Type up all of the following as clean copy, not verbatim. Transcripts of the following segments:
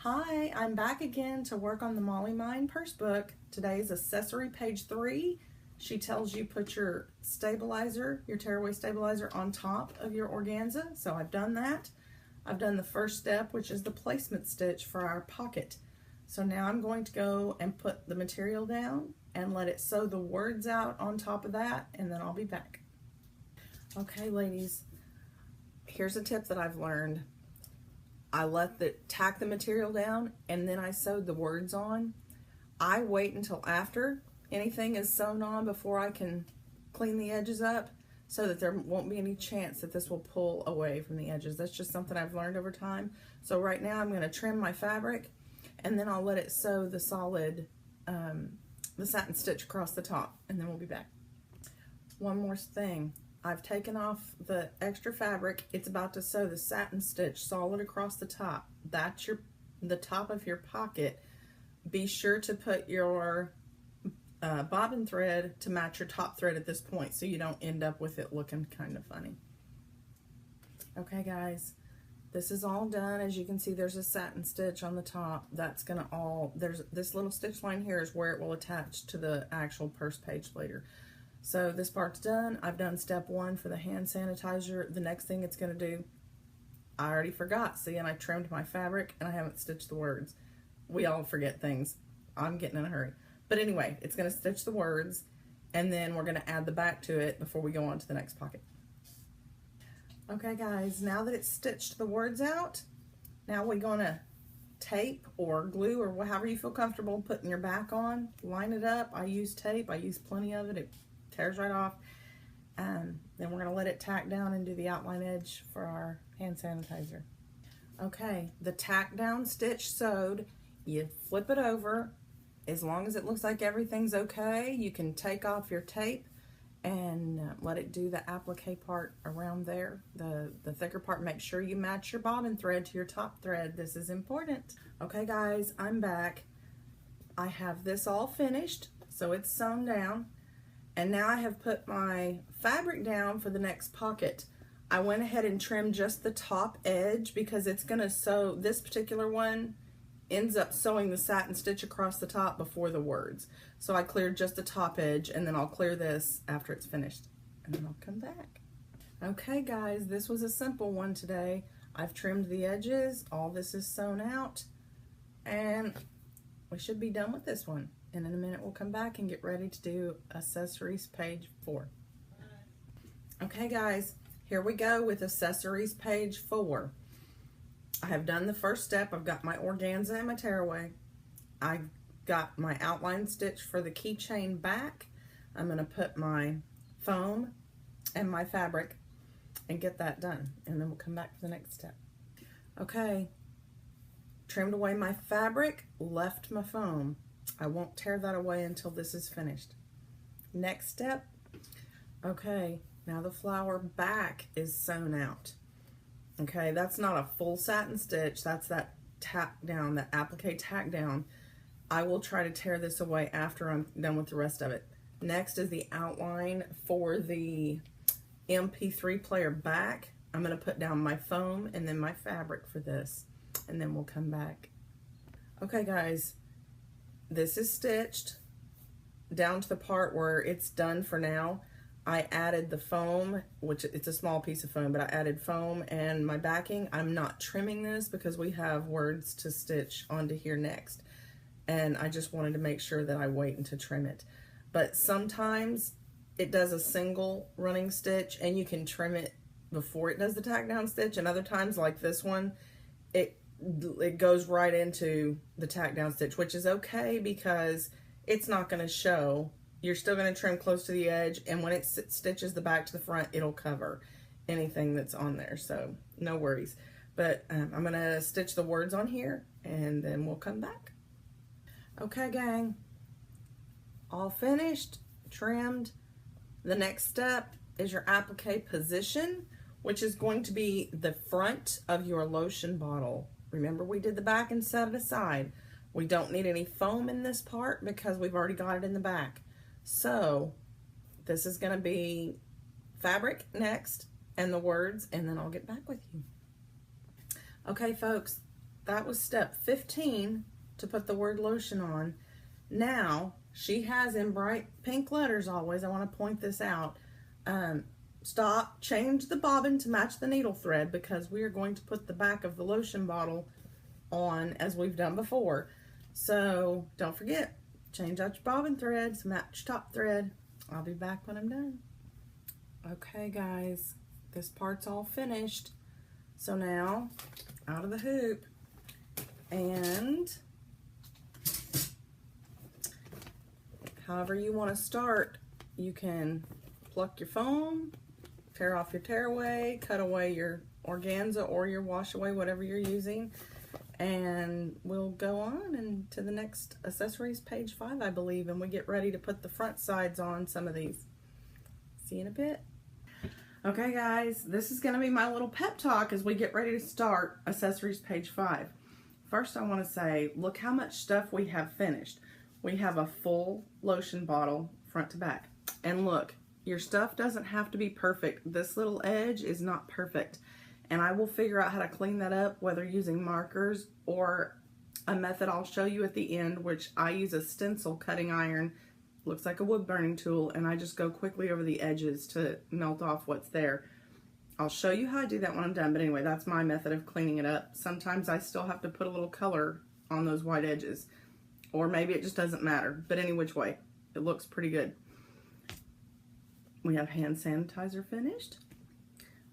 Hi, I'm back again to work on the Molly Mine purse book. Today's accessory page 3. She tells you put your stabilizer, your tearaway stabilizer on top of your organza. So I've done that. I've done the first step, which is the placement stitch for our pocket. So now I'm going to go and put the material down and let it sew the words out on top of that, and then I'll be back. Okay, ladies, here's a tip that I've learned. I tack the material down and then I sewed the words on. I wait until after anything is sewn on before I can clean the edges up so that there won't be any chance that this will pull away from the edges. That's just something I've learned over time. So right now I'm going to trim my fabric and then I'll let it sew the solid, the satin stitch across the top, and then we'll be back. One more thing. I've taken off the extra fabric. It's about to sew the satin stitch solid across the top. That's the top of your pocket. Be sure to put your bobbin thread to match your top thread at this point so you don't end up with it looking kind of funny. Okay guys, this is all done. As you can see, there's a satin stitch on the top. That's gonna there's this little stitch line here is where it will attach to the actual purse page later. So this part's done. I've done step 1 for the hand sanitizer. The next thing it's gonna do, I already forgot. See, and I trimmed my fabric and I haven't stitched the words. We all forget things. I'm getting in a hurry. But anyway, it's gonna stitch the words and then we're gonna add the back to it before we go on to the next pocket. Okay guys, now that it's stitched the words out, now we're gonna tape or glue or however you feel comfortable putting your back on. Line it up. I use tape. I use plenty of it. It tears right off. Then we're going to let it tack down and do the outline edge for our hand sanitizer. Okay, the tack down stitch sewed, you flip it over. As long as it looks like everything's okay, you can take off your tape and let it do the applique part around there. The thicker part, make sure you match your bobbin thread to your top thread. This is important. Okay guys, I'm back. I have this all finished, so it's sewn down. And now I have put my fabric down for the next pocket. I went ahead and trimmed just the top edge because it's gonna sew, this particular one ends up sewing the satin stitch across the top before the words. So I cleared just the top edge and then I'll clear this after it's finished and then I'll come back. Okay guys, this was a simple one today. I've trimmed the edges, all this is sewn out, and we should be done with this one. And in a minute we'll come back and get ready to do accessories page 4. Okay guys, here we go with accessories page 4. I have done the first step. I've got my organza and my tearaway. I got my outline stitch for the keychain back. I'm going to put my foam and my fabric and get that done, and then we'll come back for the next step. Okay, trimmed away my fabric, left my foam. I won't tear that away until this is finished. Next step, okay, now the flower back is sewn out. Okay, that's not a full satin stitch, that's that tack down, that applique tack down. I will try to tear this away after I'm done with the rest of it. Next is the outline for the MP3 player back. I'm going to put down my foam and then my fabric for this, and then we'll come back. Okay guys, this is stitched down to the part where it's done for now. I added the foam, which it's a small piece of foam, but I added foam and my backing. I'm not trimming this because we have words to stitch onto here next. And I just wanted to make sure that I wait to trim it. But sometimes it does a single running stitch and you can trim it before it does the tack down stitch. And other times, like this one, it goes right into the tack down stitch, which is okay because it's not going to show. You're still going to trim close to the edge, and when it stitches the back to the front, it'll cover anything that's on there, so no worries. But I'm going to stitch the words on here, and then we'll come back. Okay, gang, all finished, trimmed. The next step is your applique position, which is going to be the front of your lotion bottle. Remember, we did the back and set it aside. We don't need any foam in this part because we've already got it in the back. So this is going to be fabric next and the words, and then I'll get back with you. Okay folks, that was step 15 to put the word lotion on. Now, she has in bright pink letters always, I want to point this out, change the bobbin to match the needle thread, because we are going to put the back of the lotion bottle on as we've done before. So don't forget, change out your bobbin threads, match top thread. I'll be back when I'm done. Okay guys, this part's all finished. So now, out of the hoop, and however you want to start, you can pluck your foam, tear off your tearaway, cut away your organza or your wash away, whatever you're using, and we'll go on and to the next accessories, page 5, I believe, and we get ready to put the front sides on some of these. See you in a bit. Okay guys, this is going to be my little pep talk as we get ready to start accessories page 5. First I want to say, look how much stuff we have finished. We have a full lotion bottle front to back. And look, your stuff doesn't have to be perfect. This little edge is not perfect. And I will figure out how to clean that up, whether using markers or a method I'll show you at the end, which I use a stencil cutting iron. Looks like a wood burning tool, and I just go quickly over the edges to melt off what's there. I'll show you how I do that when I'm done, but anyway, that's my method of cleaning it up. Sometimes I still have to put a little color on those white edges, or maybe it just doesn't matter, but any which way, it looks pretty good. We have hand sanitizer finished.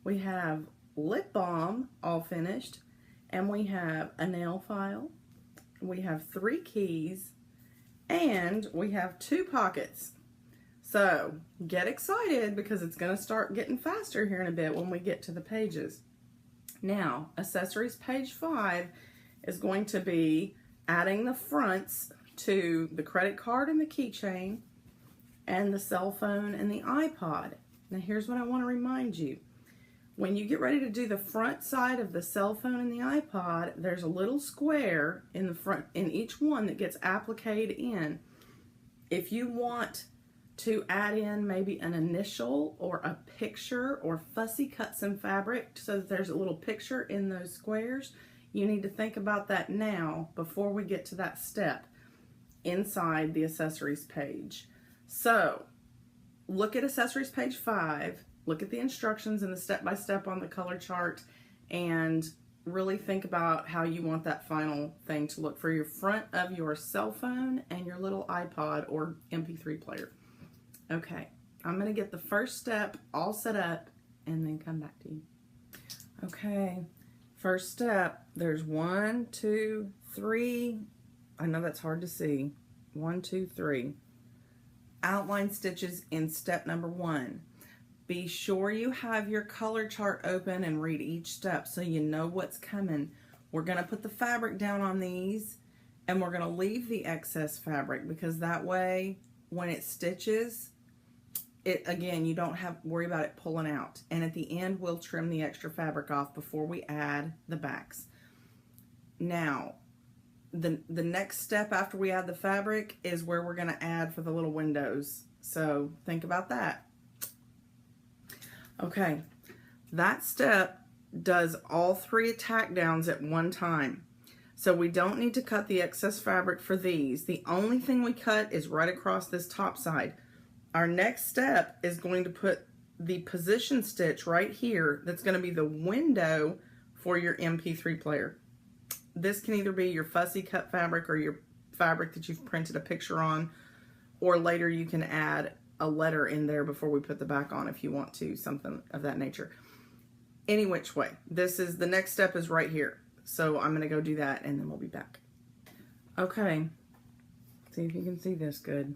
We have lip balm all finished, and we have a nail file. We have 3 keys, and we have 2 pockets. So get excited, because it's going to start getting faster here in a bit when we get to the pages. Now, accessories page 5 is going to be adding the fronts to the credit card and the keychain and the cell phone and the iPod. Now here's what I want to remind you. When you get ready to do the front side of the cell phone and the iPod, there's a little square in the front, in each one, that gets appliqued in. If you want to add in maybe an initial or a picture, or fussy cut some fabric so that there's a little picture in those squares, you need to think about that now before we get to that step inside the accessories page. So look at accessories page 5. Look at the instructions and the step-by-step on the color chart, and really think about how you want that final thing to look for your front of your cell phone and your little iPod or MP3 player. Okay, I'm going to get the first step all set up and then come back to you. Okay, first step, there's 1, 2, 3. I know that's hard to see. 1, 2, 3. Outline stitches in step number 1. Be sure you have your color chart open and read each step so you know what's coming. We're going to put the fabric down on these, and we're going to leave the excess fabric, because that way when it stitches, again, you don't have to worry about it pulling out. And at the end, we'll trim the extra fabric off before we add the backs. Now, the next step after we add the fabric is where we're going to add for the little windows. So think about that. Okay, that step does all 3 tack downs at one time. So we don't need to cut the excess fabric for these. The only thing we cut is right across this top side. Our next step is going to put the position stitch right here. That's going to be the window for your MP3 player. This can either be your fussy cut fabric or your fabric that you've printed a picture on, or later you can add a letter in there before we put the back on if you want to, something of that nature. Any which way, the next step is right here. So I'm going to go do that and then we'll be back. Okay, see if you can see this good.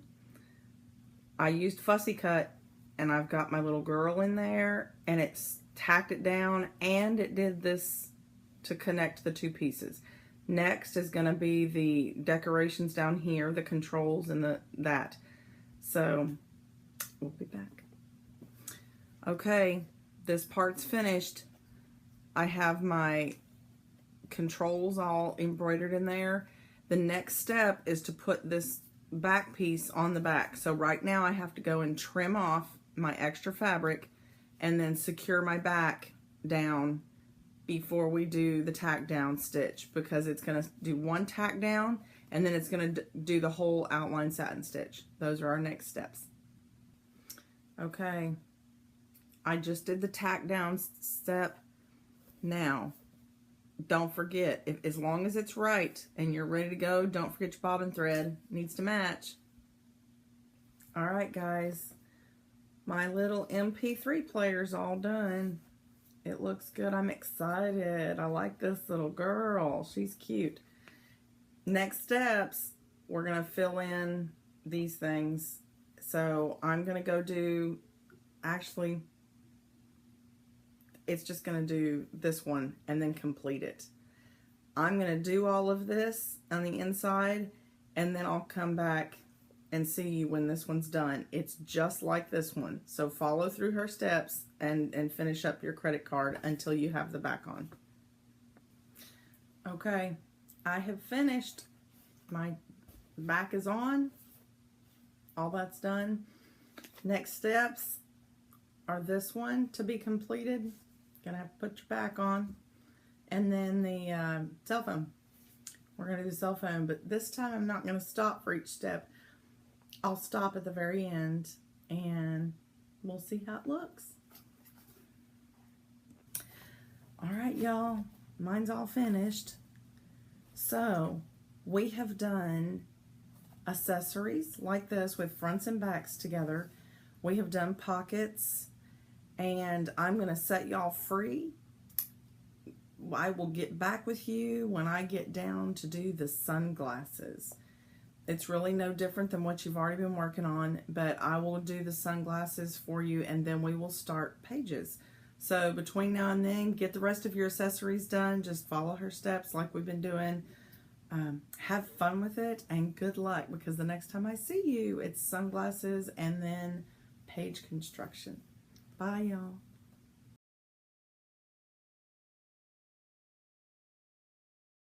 I used fussy cut, and I've got my little girl in there, and it's tacked it down, and it did this to connect the 2 pieces. Next is going to be the decorations down here, the controls and that. So we'll be back. Okay, this part's finished. I have my controls all embroidered in there. The next step is to put this back piece on the back. So right now I have to go and trim off my extra fabric and then secure my back down before we do the tack down stitch, because it's going to do one tack down and then it's going to do the whole outline satin stitch. Those are our next steps. Okay, I just did the tack down step. Now, don't forget, as long as it's right and you're ready to go, don't forget your bobbin thread. It needs to match. All right, guys, my little MP3 player's all done. It looks good. I'm excited. I like this little girl. She's cute. Next steps, we're going to fill in these things. So I'm going to go do, actually, it's just going to do this one and then complete it. I'm going to do all of this on the inside, and then I'll come back and see you when this one's done. It's just like this one. So follow through her steps and finish up your credit card until you have the back on. Okay, I have finished. My back is on. All that's done. Next steps are this one to be completed. Gonna have to put your back on. And then the cell phone. We're gonna do cell phone, but this time I'm not gonna stop for each step. I'll stop at the very end and we'll see how it looks. All right, y'all, mine's all finished. So we have done accessories like this with fronts and backs together. We have done pockets, and I'm gonna set y'all free. I will get back with you when I get down to do the sunglasses. It's really no different than what you've already been working on, but I will do the sunglasses for you, and then we will start pages. So between now and then, get the rest of your accessories done. Just follow her steps like we've been doing. Have fun with it, and good luck, because the next time I see you, it's sunglasses and then page construction. Bye, y'all.